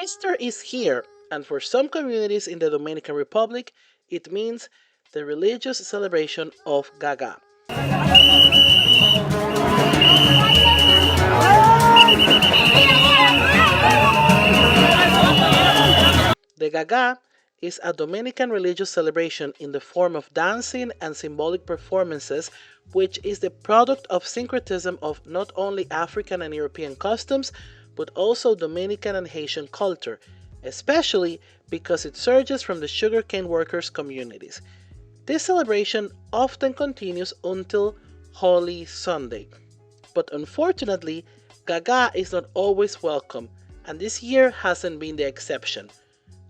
Easter is here, and for some communities in the Dominican Republic, it means the religious celebration of Gaga. The Gaga is a Dominican religious celebration in the form of dancing and symbolic performances, which is the product of syncretism of not only African and European customs, but also Dominican and Haitian culture, especially because it surges from the sugarcane workers' communities. This celebration often continues until Holy Sunday. But unfortunately, Gaga is not always welcome, and this year hasn't been the exception.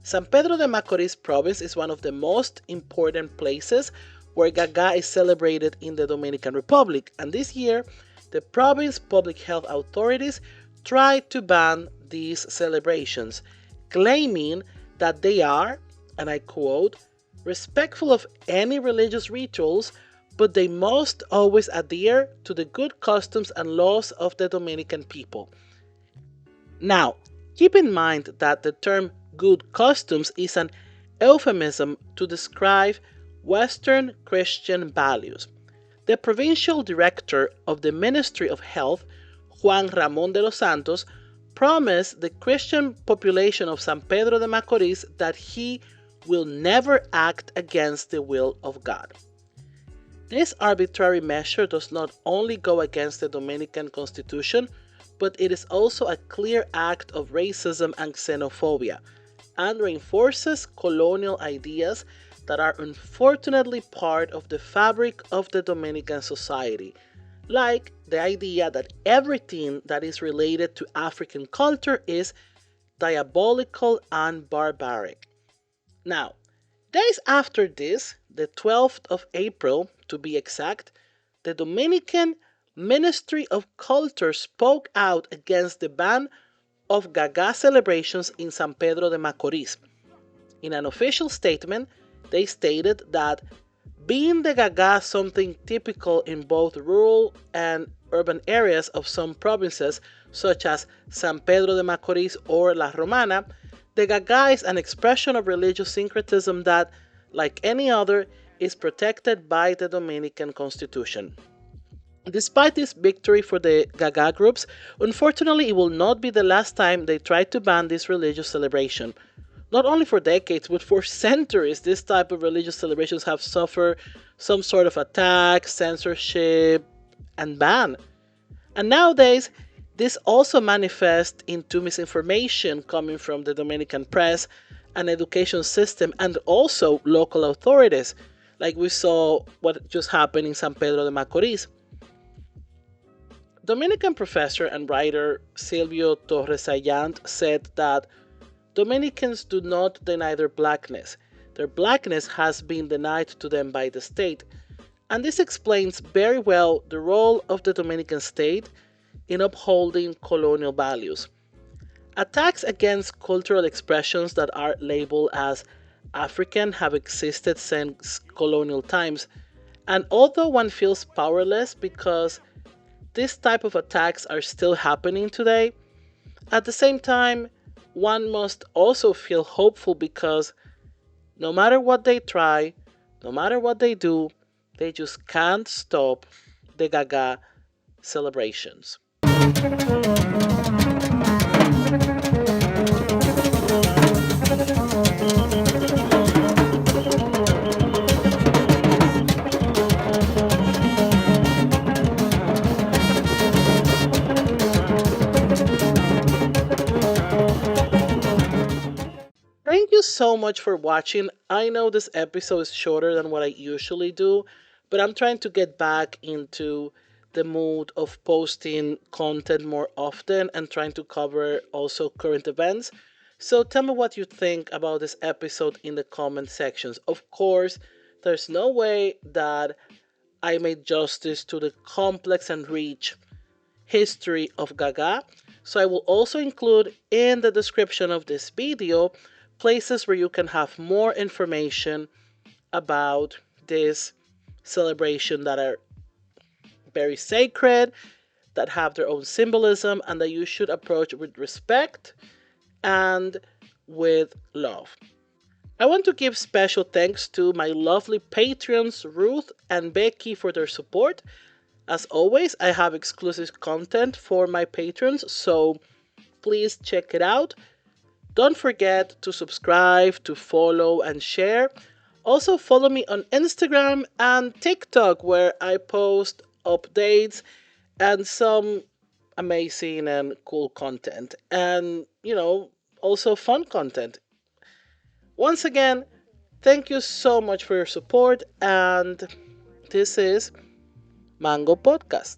San Pedro de Macorís province is one of the most important places where Gaga is celebrated in the Dominican Republic, and this year the province public health authorities tried to ban these celebrations, claiming that they are, and I quote, respectful of any religious rituals, but they must always adhere to the good customs and laws of the Dominican people. Now, keep in mind that the term good customs is an euphemism to describe Western Christian values. The provincial director of the Ministry of Health, Juan Ramón de los Santos, promised the Christian population of San Pedro de Macorís that he will never act against the will of God. This arbitrary measure does not only go against the Dominican Constitution, but it is also a clear act of racism and xenophobia, and reinforces colonial ideas that are unfortunately part of the fabric of the Dominican society, like the idea that everything that is related to African culture is diabolical and barbaric. Now, days after this, the 12th of April to be exact, the Dominican Ministry of Culture spoke out against the ban of Gaga celebrations in San Pedro de Macorís. In an official statement, they stated that being the Gaga something typical in both rural and urban areas of some provinces, such as San Pedro de Macorís or La Romana, the Gaga is an expression of religious syncretism that, like any other, is protected by the Dominican Constitution. Despite this victory for the Gaga groups, unfortunately it will not be the last time they try to ban this religious celebration. Not only for decades, but for centuries, this type of religious celebrations have suffered some sort of attack, censorship, and ban. And nowadays, this also manifests into misinformation coming from the Dominican press and education system and also local authorities, like we saw what just happened in San Pedro de Macorís. Dominican professor and writer Silvio Torres Ayant said that Dominicans do not deny their blackness. Their blackness has been denied to them by the state. And this explains very well the role of the Dominican state in upholding colonial values. Attacks against cultural expressions that are labeled as African have existed since colonial times. And although one feels powerless because this type of attacks are still happening today, at the same time, one must also feel hopeful because no matter what they try, no matter what they do, they just can't stop the Gaga celebrations. Thank you so much for watching. I know this episode is shorter than what I usually do, but I'm trying to get back into the mood of posting content more often and trying to cover also current events. So tell me what you think about this episode in the comment sections. Of course, there's no way that I made justice to the complex and rich history of Gaga. So I will also include in the description of this video places where you can have more information about this celebration that are very sacred, that have their own symbolism, and that you should approach with respect and with love. I want to give special thanks to my lovely patrons Ruth and Becky for their support. As always, I have exclusive content for my patrons, so please check it out. Don't forget to subscribe, to follow, and share. Also, follow me on Instagram and TikTok, where I post updates and some amazing and cool content. And, also fun content. Once again, thank you so much for your support. And this is Mango Podcast.